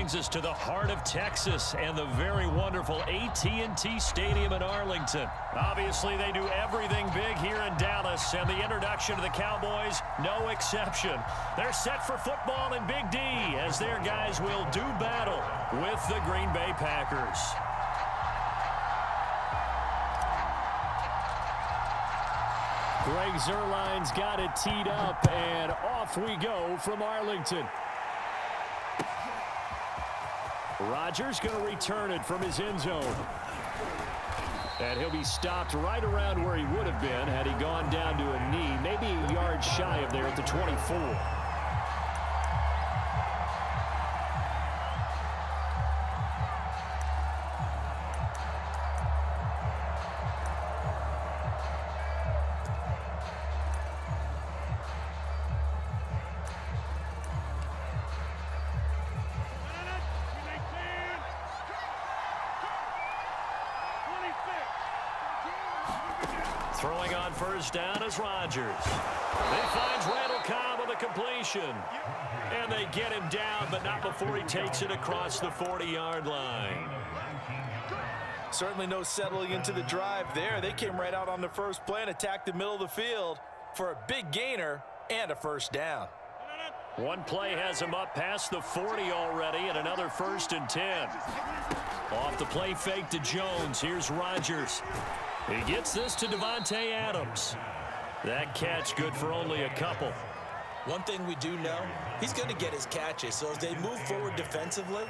brings us to the heart of Texas and the very wonderful AT&T Stadium in Arlington. Obviously, they do everything big here in Dallas, and the introduction to the Cowboys, no exception. They're set for football in Big D as their guys will do battle with the Green Bay Packers. Greg Zuerlein's got it teed up, and off we go from Arlington. Rodgers going to return it from his end zone. And he'll be stopped right around where he would have been had he gone down to a knee, maybe a yard shy of there at the 24. Throwing on first down is Rodgers. He finds Randall Cobb with a completion. And they get him down, but not before he takes it across the 40-yard line. Certainly no settling into the drive there. They came right out on the first play and attacked the middle of the field for a big gainer and a first down. One play has him up past the 40 already, and another 1st and 10. Off the play fake to Jones. Here's Rodgers. He gets this to Devontae Adams. That catch good for only a couple. One thing we do know, he's going to get his catches. So as they move forward defensively,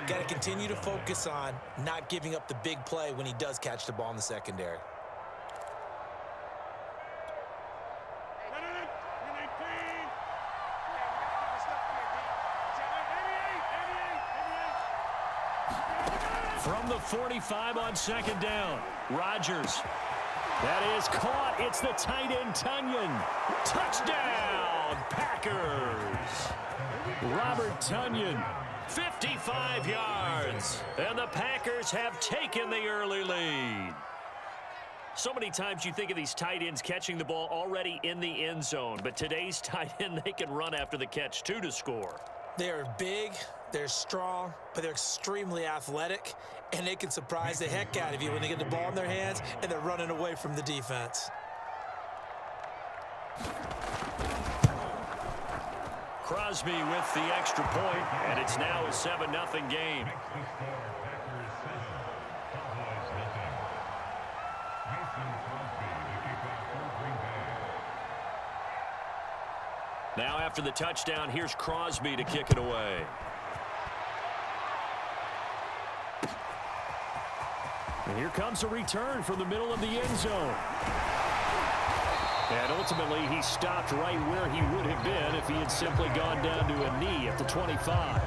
got to continue to focus on not giving up the big play when he does catch the ball in the secondary. From the 45 on 2nd down, Rodgers. That is caught. It's the tight end, Tonyan. Touchdown, Packers. Robert Tonyan, 55 yards. And the Packers have taken the early lead. So many times you think of these tight ends catching the ball already in the end zone. But today's tight end, they can run after the catch, too, to score. They're big, they're strong, but they're extremely athletic, and they can surprise the heck out of you when they get the ball in their hands and they're running away from the defense. Crosby with the extra point, and it's now a 7-0 game. Now after the touchdown, here's Crosby to kick it away. And here comes a return from the middle of the end zone. And ultimately, he stopped right where he would have been if he had simply gone down to a knee at the 25.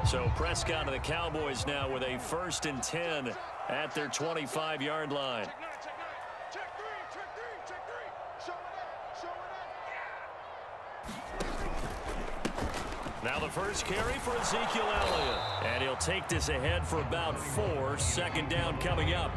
So Prescott and the Cowboys now with a 1st and 10 at their 25-yard line. Now the first carry for Ezekiel Elliott. And he'll take this ahead for about 4. 2nd down coming up.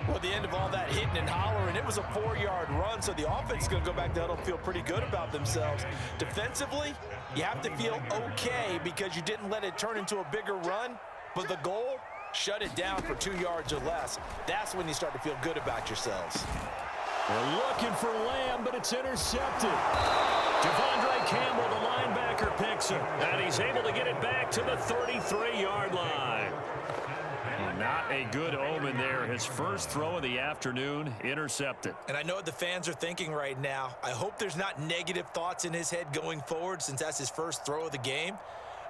Well, at the end of all that hitting and hollering, it was a 4-yard run, so the offense is going to go back to huddle and feel pretty good about themselves. Defensively, you have to feel okay because you didn't let it turn into a bigger run, but the goal, shut it down for 2 yards or less. That's when you start to feel good about yourselves. They're looking for Lamb, but it's intercepted. Devondre Campbell, the linebacker, picks it, and he's able to get it back to the 33-yard line. Not a good omen there. His first throw of the afternoon, intercepted. And I know what the fans are thinking right now. I hope there's not negative thoughts in his head going forward since that's his first throw of the game.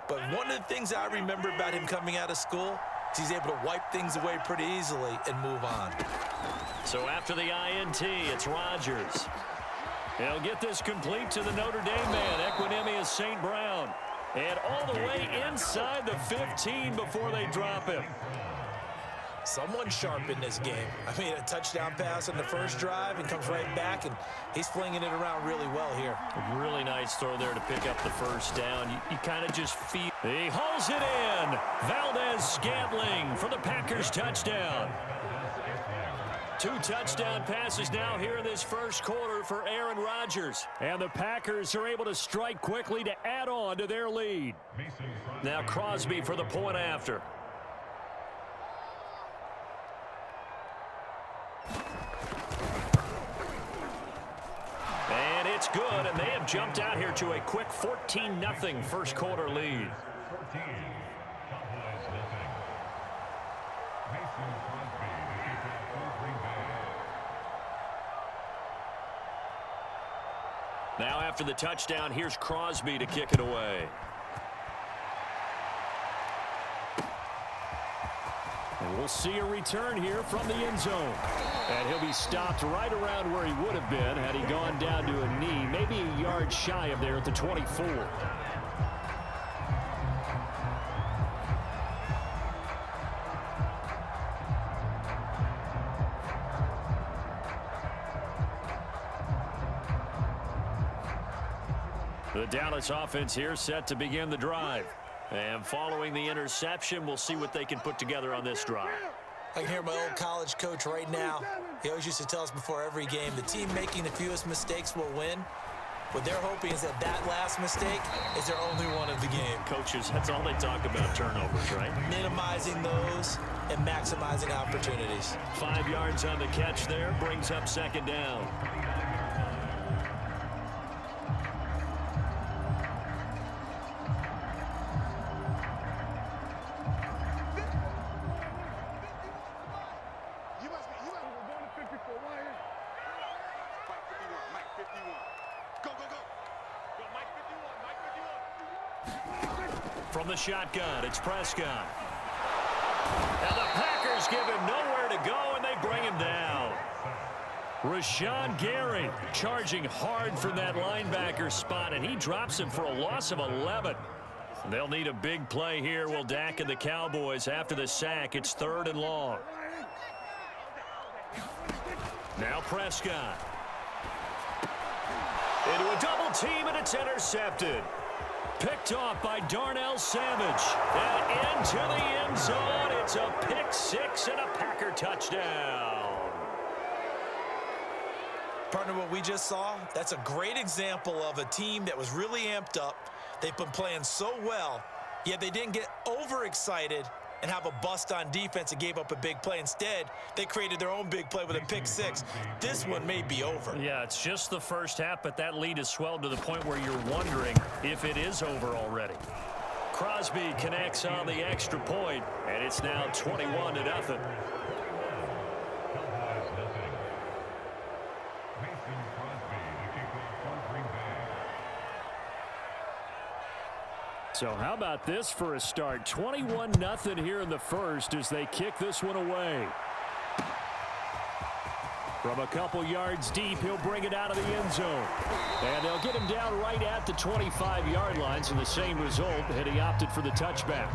But one of the things I remember about him coming out of school is he's able to wipe things away pretty easily and move on. So after the INT, it's Rodgers. He'll get this complete to the Notre Dame man, Equinemius St. Brown. And all the way inside the 15 before they drop him. Someone sharp in this game. I mean, a touchdown pass on the first drive and comes right back, and he's flinging it around really well here. A really nice throw there to pick up the first down. You kind of just feel. He hauls it in. Valdez Scantling for the Packers touchdown. 2 touchdown passes now here in this first quarter for Aaron Rodgers. And the Packers are able to strike quickly to add on to their lead. Now Crosby for the point after. And it's good, and they have jumped out here to a quick 14-0 first quarter lead. Now after the touchdown, here's Crosby to kick it away. And we'll see a return here from the end zone. And he'll be stopped right around where he would have been had he gone down to a knee, maybe a yard shy of there at the 24. The Dallas offense here set to begin the drive. And following the interception, we'll see what they can put together on this drive. I can hear my old college coach right now. He always used to tell us before every game, the team making the fewest mistakes will win. What they're hoping is that that last mistake is their only one of the game. Coaches, that's all they talk about, turnovers, right? Minimizing those and maximizing opportunities. 5 yards on the catch there, brings up second down. From the shotgun, it's Prescott. And the Packers give him nowhere to go, and they bring him down. Rashawn Gary charging hard from that linebacker spot, and he drops him for a loss of 11. They'll need a big play here, will Dak and the Cowboys after the sack. It's 3rd and long. Now Prescott. Into a double team, and it's intercepted. Picked off by Darnell Savage. And into the end zone. It's a pick 6 and a Packer touchdown. Partner, what we just saw, that's a great example of a team that was really amped up. They've been playing so well, yet they didn't get overexcited and have a bust on defense and gave up a big play. Instead, they created their own big play with a pick 6. This one may be over. Yeah, it's just the first half, but that lead has swelled to the point where you're wondering if it is over already. Crosby connects on the extra point, and it's now 21-0. So how about this for a start? 21-0 here in the first as they kick this one away. From a couple yards deep, he'll bring it out of the end zone. And they'll get him down right at the 25-yard line, so the same result, and he opted for the touchback.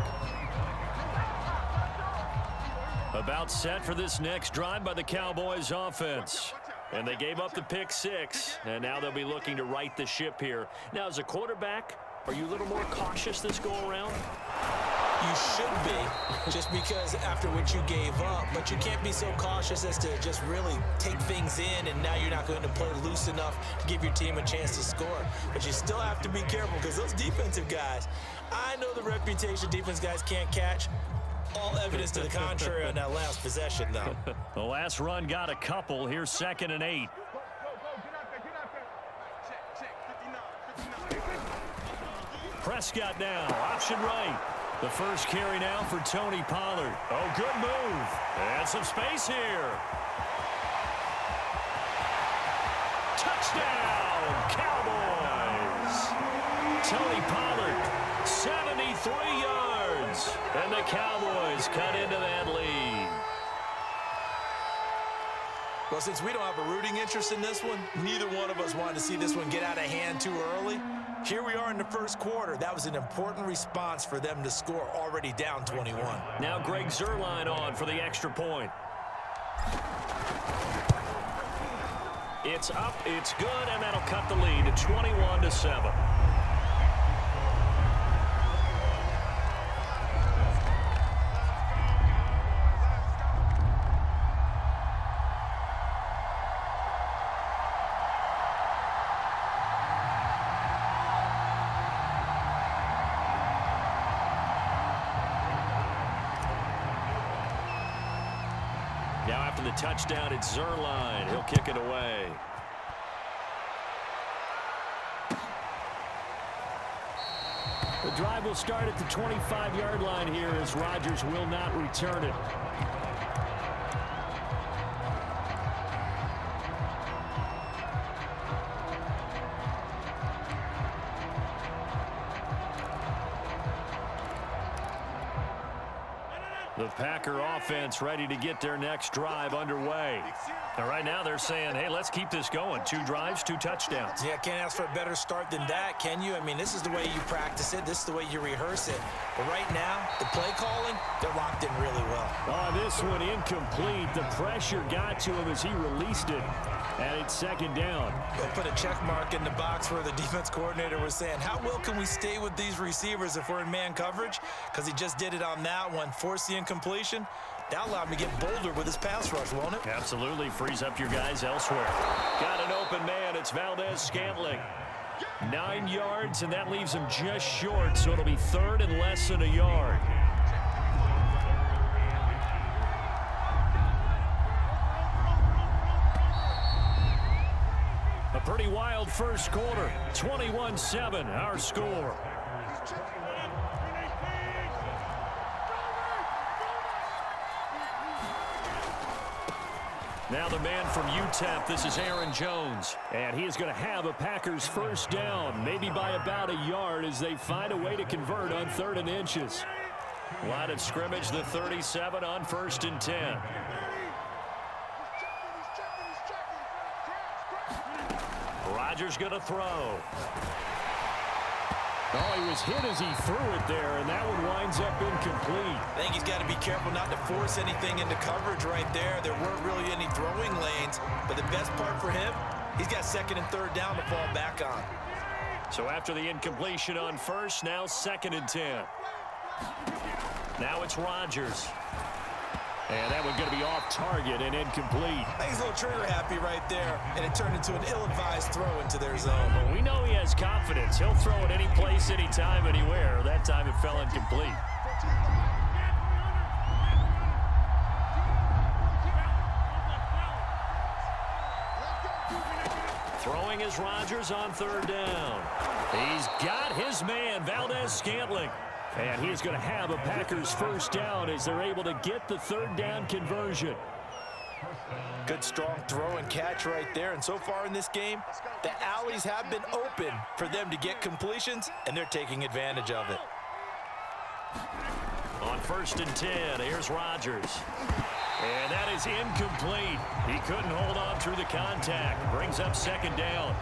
About set for this next drive by the Cowboys offense. And they gave up the pick 6, and now they'll be looking to right the ship here. Now, as a quarterback, are you a little more cautious this go-around? You should be, just because after what you gave up, but you can't be so cautious as to just really take things in, and now you're not going to play loose enough to give your team a chance to score. But you still have to be careful because those defensive guys, I know the reputation defense guys can't catch. All evidence to the contrary on that last possession, though. The last run got a couple. Here's 2nd and 8. Prescott now, option right. The first carry now for Tony Pollard. Oh, good move. And some space here. Touchdown, Cowboys. Tony Pollard, 73 yards. And the Cowboys cut into that lead. Well, since we don't have a rooting interest in this one, neither one of us wanted to see this one get out of hand too early. Here we are in the first quarter. That was an important response for them to score, already down 21. Now Greg Zuerlein on for the extra point. It's up, it's good, and that'll cut the lead to 21-7. Now after the touchdown, it's Zerline. He'll kick it away. The drive will start at the 25-yard line here as Rodgers will not return it. The Packer offense ready to get their next drive underway. And right now they're saying, hey, let's keep this going. 2 drives, 2 touchdowns. Yeah, can't ask for a better start than that, can you? I mean, this is the way you practice it. This is the way you rehearse it. But right now, the play calling, they're locked in really well. Oh, this one incomplete. The pressure got to him as he released it. And it's 2nd down. They'll put a check mark in the box where the defense coordinator was saying, how well can we stay with these receivers if we're in man coverage? Because he just did it on that one, forced the incompletion. That allowed him to get bolder with his pass rush, won't it? Absolutely. Frees up your guys elsewhere. Got an open man. It's Valdez-Scantling. 9 yards, and that leaves him just short, so it'll be 3rd and less than a yard. A pretty wild first quarter. 21-7, our score. Now the man from UTEP, this is Aaron Jones. And he is going to have a Packers first down, maybe by about a yard as they find a way to convert on 3rd and inches. Line of scrimmage, the 37 on 1st and 10. Rodgers going to throw. Oh, he was hit as he threw it there, and that one winds up incomplete. I think he's got to be careful not to force anything into coverage right there. There weren't really any throwing lanes, but the best part for him, he's got 2nd and 3rd down to fall back on. So after the incompletion on 1st, now 2nd and 10. Now it's Rodgers. And that one going to be off target and incomplete. I think he's a little trigger happy right there, and it turned into an ill-advised throw into their zone. Well, we know he has confidence. He'll throw it any place, anytime, anywhere. That time it fell incomplete. Throwing is Rodgers on 3rd down. He's got his man, Valdez-Scantling. And he's going to have a Packers first down as they're able to get the 3rd down conversion. Good strong throw and catch right there. And so far in this game, the alleys have been open for them to get completions, and they're taking advantage of it. On 1st and 10, here's Rodgers. And that is incomplete. He couldn't hold on through the contact. Brings up 2nd down.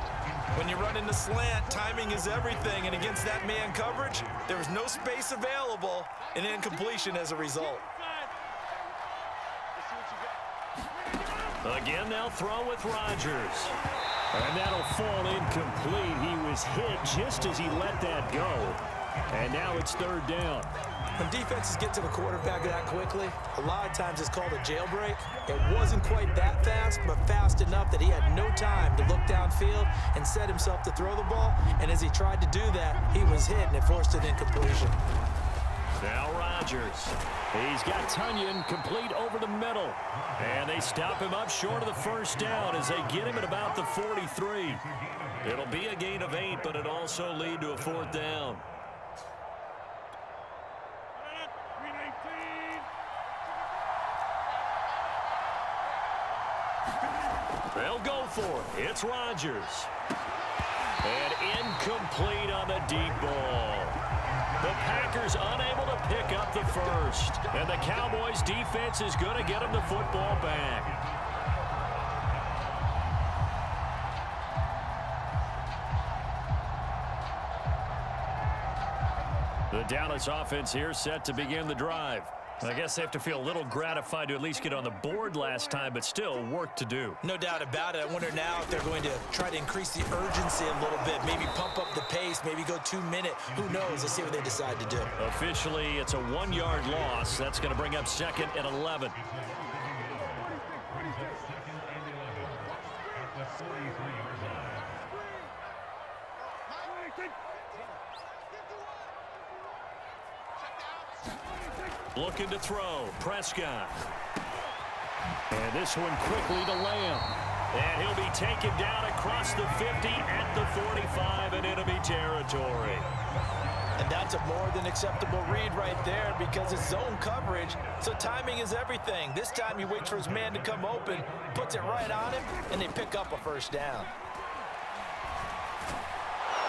When you run in the slant, timing is everything, and against that man coverage, there was no space available, and incompletion as a result. Again, they'll throw with Rodgers. And that'll fall incomplete. He was hit just as he let that go. And now it's 3rd down. When defenses get to the quarterback that quickly, a lot of times it's called a jailbreak. It wasn't quite that fast, but fast enough that he had no time to look downfield and set himself to throw the ball. And as he tried to do that, he was hit, and it forced an incompletion. Now Rodgers. He's got Tunyon complete over the middle. And they stop him up short of the first down as they get him at about the 43. It'll be a gain of 8, but it'll also lead to a 4th down. They'll go for it. It's Rodgers. And incomplete on the deep ball. The Packers unable to pick up the first. And the Cowboys defense is going to get them the football back. The Dallas offense here set to begin the drive. I guess they have to feel a little gratified to at least get on the board last time, but still work to do. No doubt about it. I wonder now if they're going to try to increase the urgency a little bit, maybe pump up the pace, maybe go 2-minute. Who knows? Let's see what they decide to do. Officially, it's a 1-yard loss. That's going to bring up 2nd and 11. Looking to throw. Prescott. And this one quickly to Lamb. And he'll be taken down across the 50 at the 45 in enemy territory. And that's a more than acceptable read right there because it's zone coverage, so timing is everything. This time he waits for his man to come open, puts it right on him, and they pick up a first down.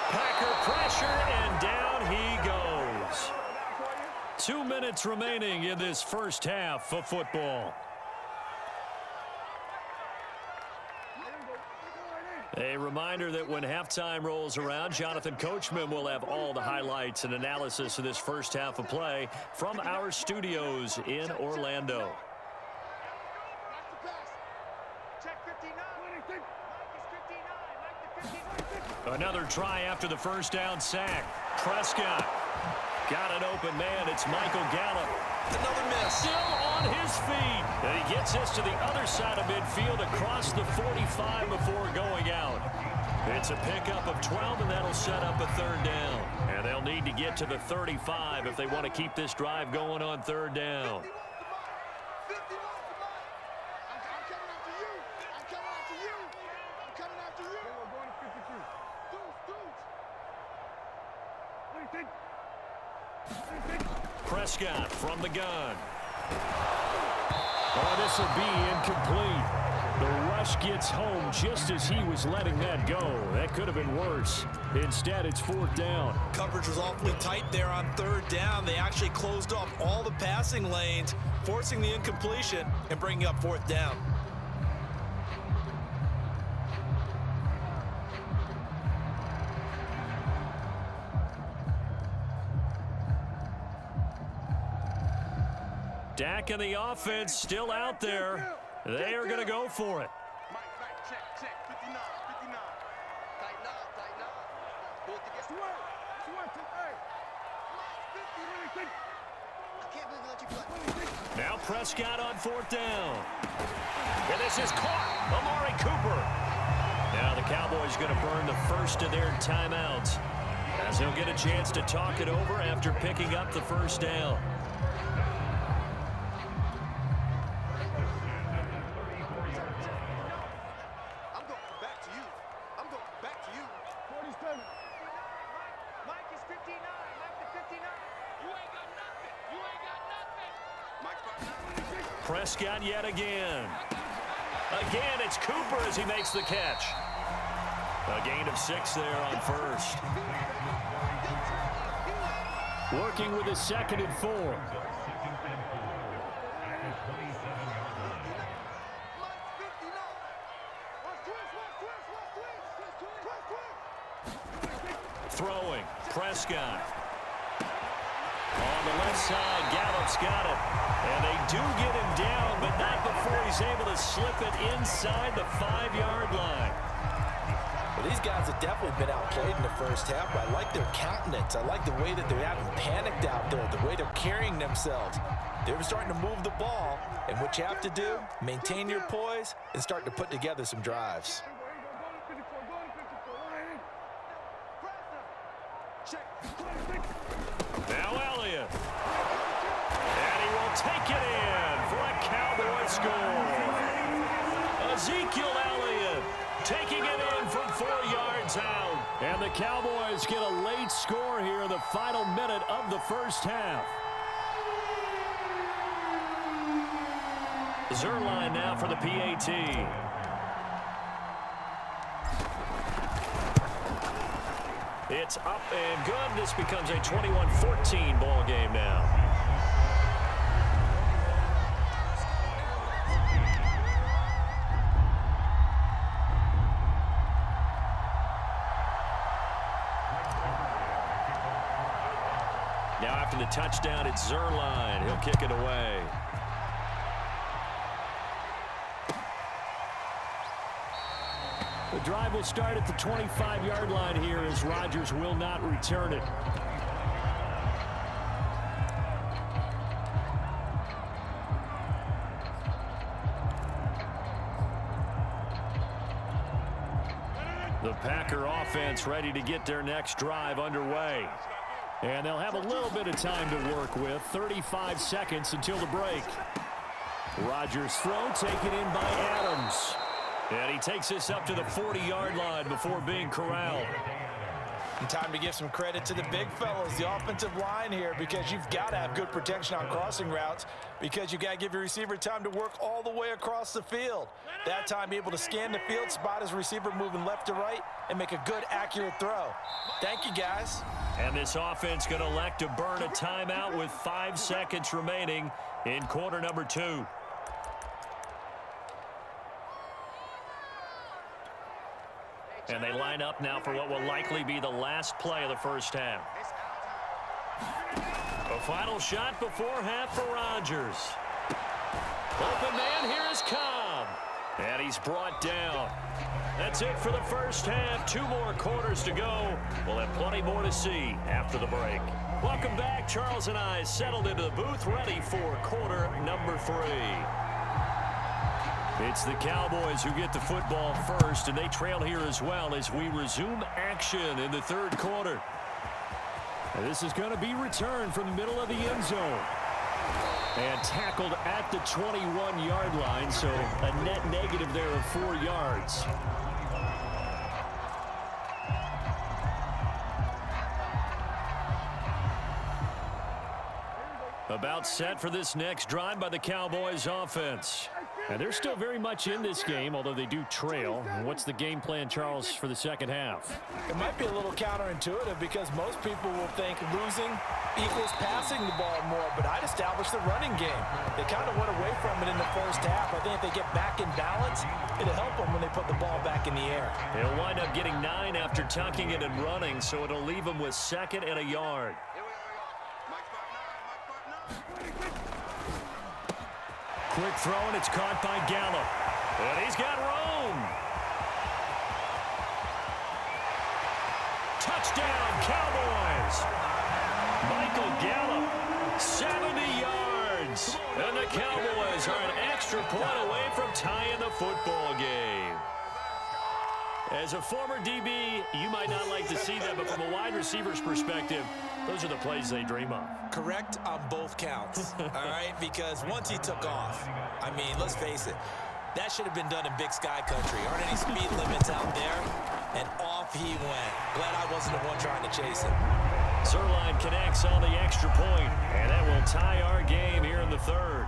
Packer pressure, and down he goes. 2 minutes remaining in this first half of football. A reminder that when halftime rolls around, Jonathan Coachman will have all the highlights and analysis of this first half of play from our studios in Orlando. Another try after the first down sack. Prescott got an open man. It's Michael Gallup. Another miss. Still on his feet. And he gets this to the other side of midfield across the 45 before going out. It's a pickup of 12, and that'll set up a third down. And they'll need to get to the 35 if they want to keep this drive going on third down. Prescott from the gun. Oh, this will be incomplete. The rush gets home just as he was letting that go. That could have been worse. Instead, it's fourth down. Coverage was awfully tight there on third down. They actually closed off all the passing lanes, forcing the incompletion and bringing up fourth down. Dak and the offense still out there. They are going to go for it. Check, 59. Tighten up. Pull it together. I can't believe we let you play. Now Prescott on fourth down. And this is caught. Amari Cooper. Now the Cowboys going to burn the first of their timeouts, as he'll get a chance to talk it over after picking up the first down. Prescott yet again. Again, it's Cooper as he makes the catch. A gain of 6 there on first. Working with his second and 4. Throwing, Prescott. On the left side, Gallup's got it. And they do get him down, but not before he's able to slip it inside the 5-yard line. Well, these guys have definitely been outplayed in the first half, but I like their countenance. I like the way that they haven't panicked out there, the way they're carrying themselves. They're starting to move the ball, and what you have to do, maintain your poise and start to put together some drives. Now Elliott. And he will take it in for a Cowboy score. Ezekiel Elliott taking it in from 4 yards out. And the Cowboys get a late score here in the final minute of the first half. Zerline now for the PAT. It's up and good. This becomes a 21-14 ball game now. Now after the touchdown, it's Zerline. He'll kick it away. The drive will start at the 25-yard line here as Rodgers will not return it. The Packer offense ready to get their next drive underway. And they'll have a little bit of time to work with. 35 seconds until the break. Rodgers' throw taken in by Adams. And he takes this up to the 40-yard line before being corralled. And time to give some credit to the big fellows, the offensive line here, because you've got to have good protection on crossing routes, because you've got to give your receiver time to work all the way across the field. That time, be able to scan the field, spot his receiver moving left to right, and make a good, accurate throw. Thank you, guys. And this offense going to elect to burn a timeout with 5 seconds remaining in quarter number 2. And they line up now for what will likely be the last play of the first half. A final shot before half for Rodgers. Open man, here is Cobb. And he's brought down. That's it for the first half. 2 more quarters to go. We'll have plenty more to see after the break. Welcome back. Charles and I settled into the booth, ready for quarter number 3. It's the Cowboys who get the football first, and they trail here as well as we resume action in the third quarter. And this is going to be returned from the middle of the end zone. And tackled at the 21-yard line, so a net negative there of 4 yards. About set for this next drive by the Cowboys offense. And they're still very much in this game, although they do trail. And what's the game plan, Charles, for the second half? It might be a little counterintuitive because most people will think losing equals passing the ball more, but I'd establish the running game. They kind of went away from it in the first half. I think if they get back in balance, it'll help them when they put the ball back in the air. They'll wind up getting 9 after tucking it and running, so it'll leave them with 2nd and a yard. Quick throw, and it's caught by Gallup. And he's got Rome. Touchdown, Cowboys. Michael Gallup, 70 yards. And the Cowboys are an extra point away from tying the football game. As a former DB, you might not like to see that, but from a wide receiver's perspective, those are the plays they dream of. Correct on both counts, all right? Because once he took off, I mean, let's face it, that should have been done in Big Sky country. Aren't any speed limits out there? And off he went. Glad I wasn't the one trying to chase him. Zerline connects on the extra point, and that will tie our game here in the third.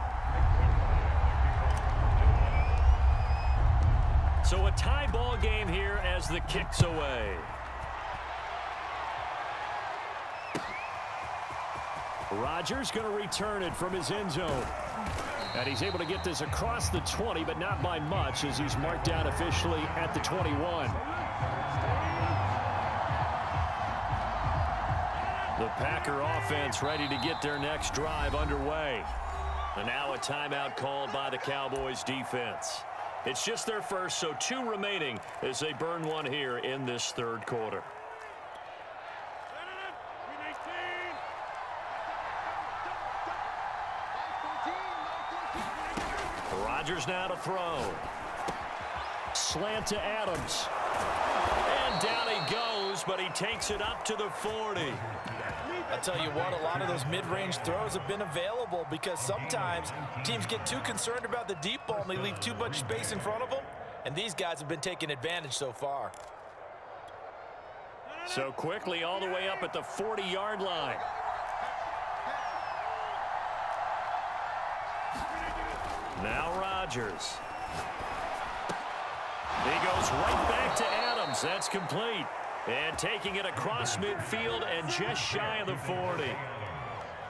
So a tie ball game here as the kick's away. Rodgers going to return it from his end zone. And he's able to get this across the 20, but not by much as he's marked down officially at the 21. The Packer offense ready to get their next drive underway. And now a timeout called by the Cowboys defense. It's just their first, so 2 remaining as they burn one here in this third quarter. Rodgers now to throw. Slant to Adams. And down he goes, but he takes it up to the 40. I'll tell you what, a lot of those mid-range throws have been available because sometimes teams get too concerned about the deep ball and they leave too much space in front of them, and these guys have been taking advantage so far. So quickly all the way up at the 40-yard line. Now Rodgers. He goes right back to Adams. That's complete. And taking it across midfield and just shy of the 40.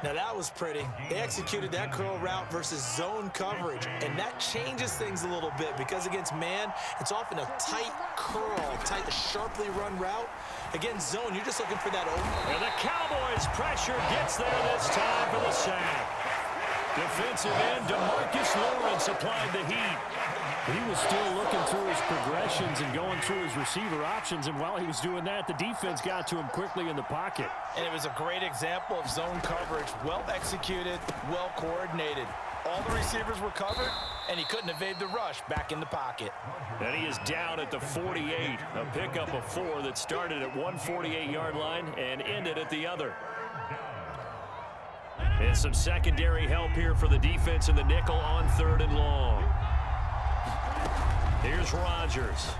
Now that was pretty. They executed that curl route versus zone coverage, and that changes things a little bit because against man, it's often a tight curl, tight, sharply run route. Against zone, you're just looking for that open. And the Cowboys pressure gets there this time for the sack. Defensive end DeMarcus Lawrence applied the heat. He was still looking through his progressions and going through his receiver options, and while he was doing that, the defense got to him quickly in the pocket. And it was a great example of zone coverage, well executed, well coordinated. All the receivers were covered, and he couldn't evade the rush back in the pocket. And he is down at the 48, a pickup of 4 that started at one 48-yard line and ended at the other. And some secondary help here for the defense in the nickel on 3rd and long. Here's Rodgers.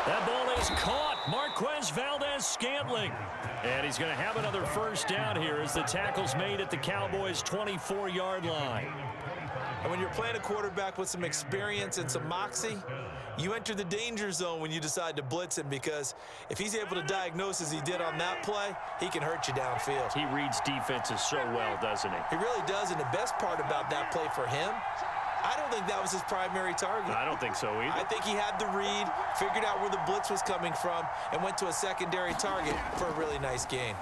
That ball is caught. Marquez Valdez-Scantling. And he's going to have another first down here as the tackle's made at the Cowboys' 24-yard line. And when you're playing a quarterback with some experience and some moxie, you enter the danger zone when you decide to blitz him, because if he's able to diagnose as he did on that play, he can hurt you downfield. He reads defenses so well, doesn't he? He really does, and the best part about that play for him, I don't think that was his primary target. I don't think so either. I think he had the read, figured out where the blitz was coming from, and went to a secondary target for a really nice gain.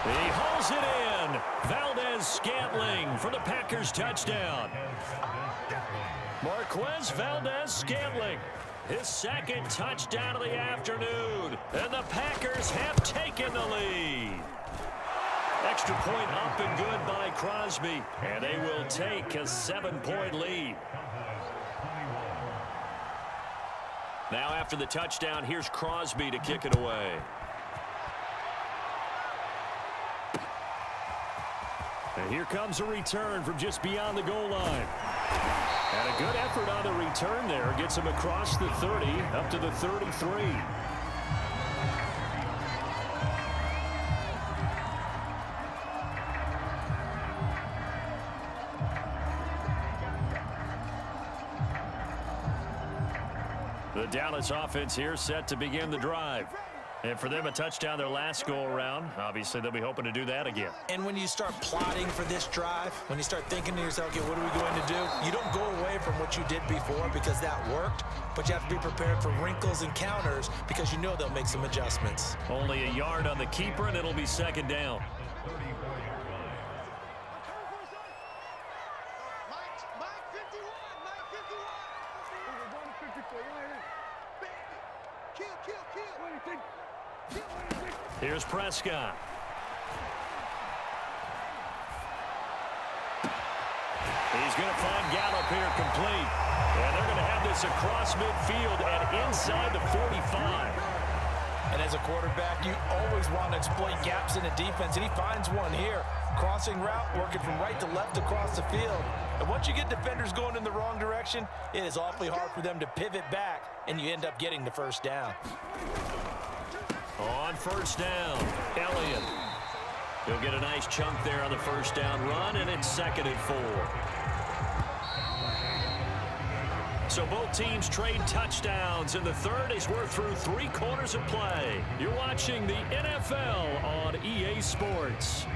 He hauls it in. Valdez-Scantling for the Packers touchdown. Marquez Valdez-Scantling, his second touchdown of the afternoon. And the Packers have taken the lead. Extra point up and good by Crosby. And they will take a 7-point lead. Now after the touchdown, here's Crosby to kick it away. And here comes a return from just beyond the goal line. And a good effort on the return there. Gets him across the 30, up to the 33. The Dallas offense here set to begin the drive. And for them, a touchdown their last go-around. Obviously, they'll be hoping to do that again. And when you start plotting for this drive, when you start thinking to yourself, okay, what are we going to do? You don't go away from what you did before because that worked, but you have to be prepared for wrinkles and counters because you know they'll make some adjustments. Only a yard on the keeper, and it'll be 2nd down. Here's Prescott. He's going to find Gallup here complete. And they're going to have this across midfield and inside the 45. And as a quarterback, you always want to exploit gaps in the defense, and he finds one here. Crossing route, working from right to left across the field. And once you get defenders going in the wrong direction, it is awfully hard for them to pivot back, and you end up getting the first down. On 1st down, Elliott. He'll get a nice chunk there on the 1st down run, and it's 2nd and 4. So both teams trade touchdowns in the third as we're through 3 quarters of play. You're watching the NFL on EA Sports.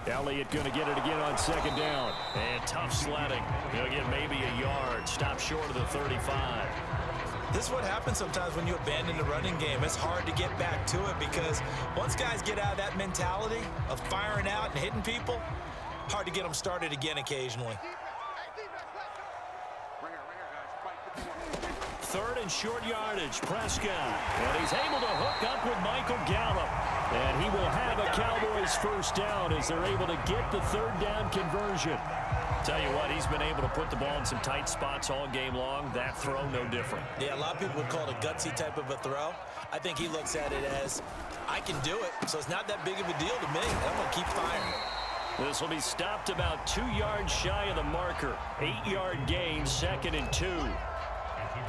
Elliott going to get it again on 2nd down. And tough sledding. He'll get maybe a yard. Stop short of the 35. This is what happens sometimes when you abandon the running game. It's hard to get back to it because once guys get out of that mentality of firing out and hitting people, hard to get them started again occasionally. 3rd and short yardage, Prescott. And he's able to hook up with Michael Gallup. And he will have a Cowboys first down as they're able to get the 3rd down conversion. Tell you what, he's been able to put the ball in some tight spots all game long. That throw, no different. Yeah, a lot of people would call it a gutsy type of a throw. I think he looks at it as, I can do it, so it's not that big of a deal to me. I'm going to keep firing. This will be stopped about 2 yards shy of the marker. 8-yard gain, 2nd and 2.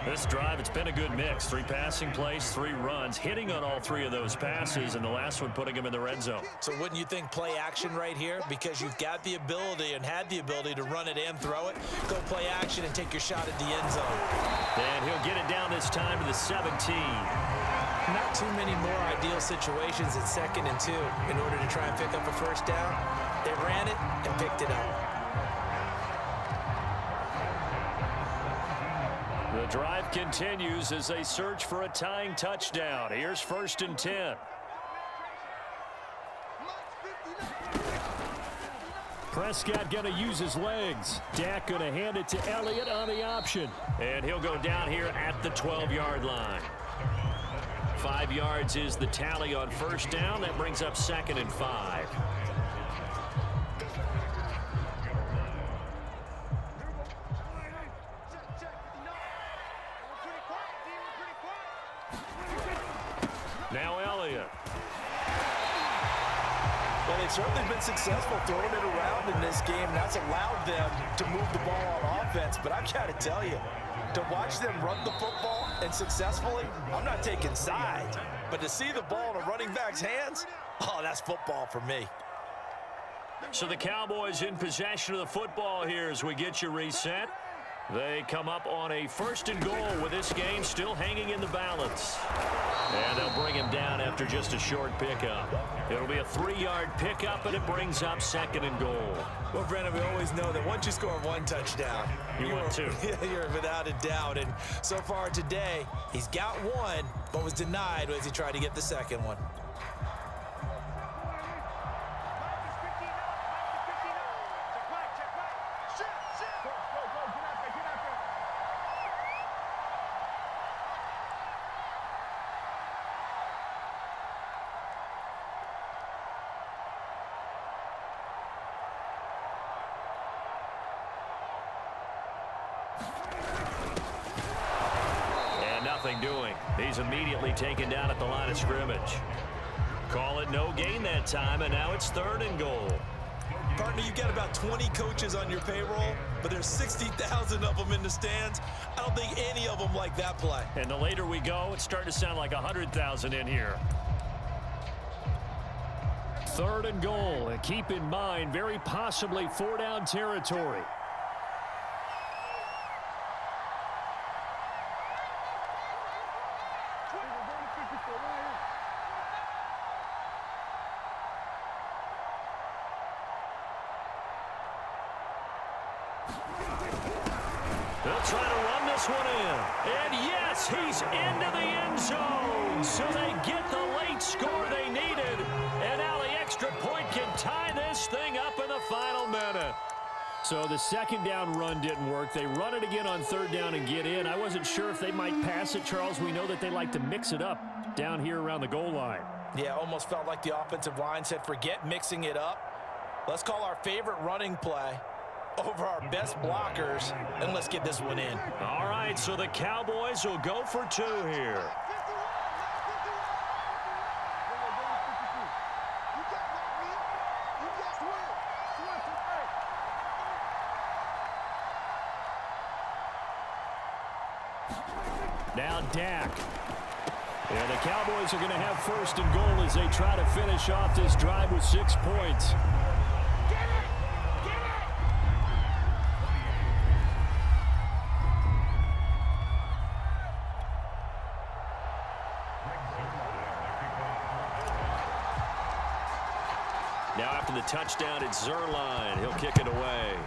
This drive, it's been a good mix. 3 passing plays, 3 runs, hitting on all 3 of those passes, and the last one putting him in the red zone. So wouldn't you think play action right here? Because you've got the ability and had the ability to run it and throw it. Go play action and take your shot at the end zone. And he'll get it down this time to the 17. Not too many more ideal situations at 2nd and 2 in order to try and pick up a first down. They ran it and picked it up. The drive continues as they search for a tying touchdown. Here's 1st and 10. Prescott going to use his legs. Dak going to hand it to Elliott on the option. And he'll go down here at the 12-yard line. 5 yards is the tally on first down. That brings up 2nd and 5. Now Elliott. Well, they've certainly been successful throwing it around in this game. That's allowed them to move the ball on offense. But I've got to tell you, to watch them run the football and successfully, I'm not taking sides. But to see the ball in a running back's hands, oh, that's football for me. So the Cowboys in possession of the football here as we get you reset. They come up on a 1st and goal with this game still hanging in the balance. And they'll bring him down after just a short pickup. It'll be a 3-yard pickup, and it brings up 2nd and goal. Well, Brandon, we always know that once you score 1 touchdown, want 2. You're without a doubt. And so far today, he's got 1, but was denied as he tried to get the 2nd one. Doing. He's immediately taken down at the line of scrimmage. Call it no gain that time, and now it's 3rd and goal. Partner, you've got about 20 coaches on your payroll, but there's 60,000 of them in the stands. I don't think any of them like that play. And the later we go, it's starting to sound like 100,000 in here. 3rd and goal, and keep in mind, very possibly 4-down territory. They'll try to run this one in. And yes, he's into the end zone. So they get the late score they needed. And now the extra point can tie this thing up in the final minute. So the 2nd down run didn't work. They run it again on 3rd down and get in. I wasn't sure if they might pass it, Charles. We know that they like to mix it up down here around the goal line. Yeah, almost felt like the offensive line said, forget mixing it up. Let's call our favorite running play over our best blockers, and let's get this one in. All right, so the Cowboys will go for 2 here. Now Dak. And the Cowboys are going to have 1st and goal as they try to finish off this drive with 6 points. Now after the touchdown, it's Zerline. He'll kick it away.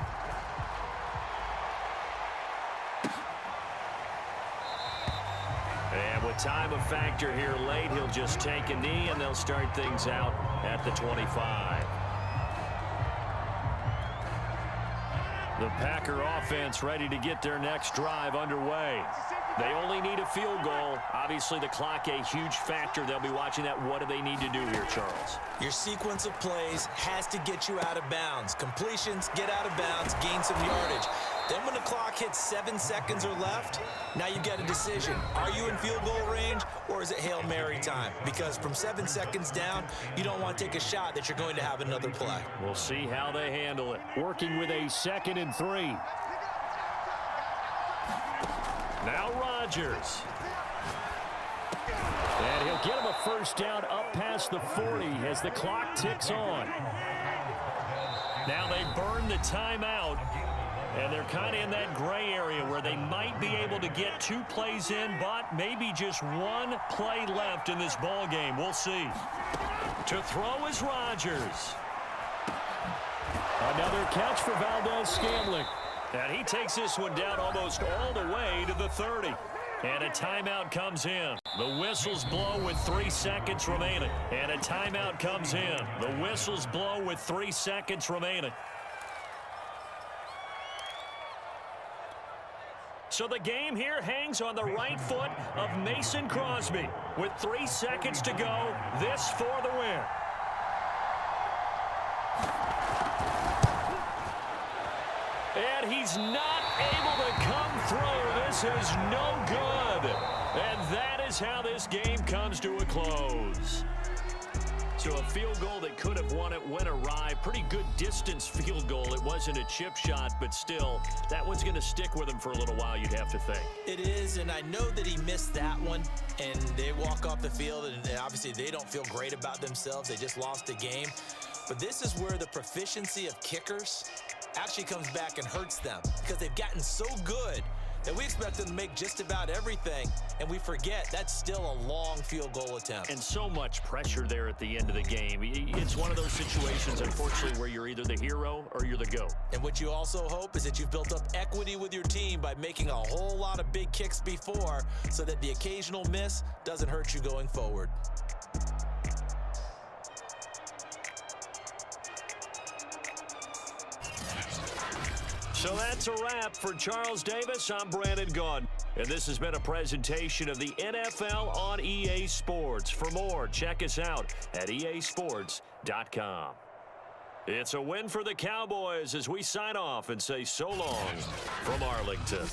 And with time a factor here late, he'll just take a knee, and they'll start things out at the 25. The Packer offense ready to get their next drive underway. They only need a field goal. Obviously, the clock a huge factor. They'll be watching that. What do they need to do here, Charles? Your sequence of plays has to get you out of bounds. Completions, get out of bounds, gain some yardage. Then when the clock hits 7 seconds or left, now you've got a decision. Are you in field goal range, or is it Hail Mary time? Because from 7 seconds down, you don't want to take a shot that you're going to have another play. We'll see how they handle it. Working with a 2nd and 3. Now Rodgers. And he'll get him a 1st down up past the 40 as the clock ticks on. Now they burn the timeout. And they're kind of in that gray area where they might be able to get 2 plays in, but maybe just 1 play left in this ball game. We'll see. To throw is Rodgers. Another catch for Valdez-Scantling. And he takes this one down almost all the way to the 30. And a timeout comes in. The whistles blow with 3 seconds remaining. And a timeout comes in. The whistles blow with 3 seconds remaining. So the game here hangs on the right foot of Mason Crosby. With 3 seconds to go, this for the win. And he's not able to come through. This is no good. And that is how this game comes to a close. So a field goal that could have won it went awry. Pretty good distance field goal. It wasn't a chip shot, but still, that one's going to stick with him for a little while, you'd have to think. It is, and I know that he missed that one, and they walk off the field, and obviously they don't feel great about themselves. They just lost the game. But this is where the proficiency of kickers actually comes back and hurts them, because they've gotten so good that we expect them to make just about everything, and we forget that's still a long field goal attempt. And so much pressure there at the end of the game. It's one of those situations, unfortunately, where you're either the hero or you're the GOAT. And what you also hope is that you've built up equity with your team by making a whole lot of big kicks before, so that the occasional miss doesn't hurt you going forward. So that's a wrap for Charles Davis. I'm Brandon Gaudin, and this has been a presentation of the NFL on EA Sports. For more, check us out at easports.com. It's a win for the Cowboys as we sign off and say so long from Arlington.